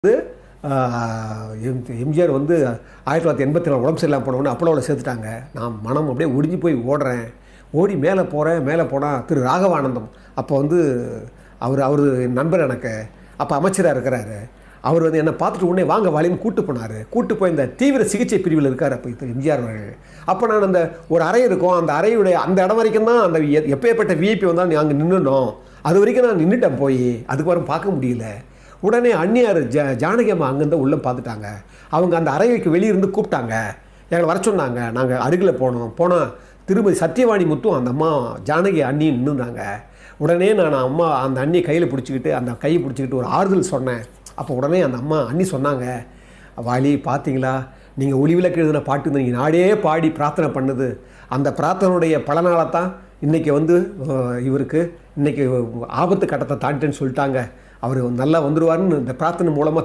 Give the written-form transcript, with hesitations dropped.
வந்து எம்ஜிஆர் வந்து 1984 உடம்பு சரியில்லாமல் போனவொடனே அப்போலோவில் சேர்த்துட்டாங்க. நான் மனம் அப்படியே ஒடிஞ்சு போய் ஓடுறேன். ஓடி மேலே போகிறேன். மேலே போனால் திரு ராகவானந்தம் அப்போ வந்து அவர் நண்பர் எனக்கு. அப்போ அமைச்சராக இருக்கிறாரு. அவர் வந்து என்னை பார்த்துட்டு உடனே வாங்க வாலின்னு கூட்டு போனார். கூட்டு போய் இந்த தீவிர சிகிச்சை பிரிவில் இருக்கார் அப்போ திரு எம்ஜிஆர் அவர்கள். அப்போ நான் அந்த ஒரு அறை இருக்கும், அந்த அறையுடைய அந்த இடம் வரைக்கும் தான் அந்த எப்பேற்பட்ட விஐபி வந்தாலும் நாங்கள் நின்றுனோம். அது வரைக்கும் நான் நின்றுட்டேன் போய். அதுக்கு பார்க்க முடியல. உடனே அந்நியார் ஜானகி அம்மா அங்கேருந்து உள்ளே பார்த்துட்டாங்க. அவங்க அந்த அறைக்கு வெளியிருந்து கூப்பிட்டாங்க. எங்களை வர சொன்னாங்க. நாங்கள் அருகில் போனால் திருமதி சத்யவாணி முத்தும் அந்த அம்மா ஜானகி அண்ணியும் நின்றுனாங்க. உடனே நான் அம்மா அந்த அண்ணியை கையில் பிடிச்சிக்கிட்டு அந்த கையை பிடிச்சிக்கிட்டு ஒரு ஆறுதல் சொன்னேன். அப்போ உடனே அந்த அம்மா அண்ணி சொன்னாங்க, வாலி பார்த்தீங்களா, நீங்கள் ஒளிவிளக்கு எழுதின பாட்டு நீங்கள் நாடே பாடி பிரார்த்தனை பண்ணுது. அந்த பிரார்த்தனையுடைய பலனால தான் இன்றைக்கி வந்து இவருக்கு இன்றைக்கி ஆபத்து கட்டத்தை தாண்டிட்டேன்னு சொல்லிட்டாங்க. அவர் நல்லா வந்துடுவார்னு இந்த பிரார்த்தனை மூலமாக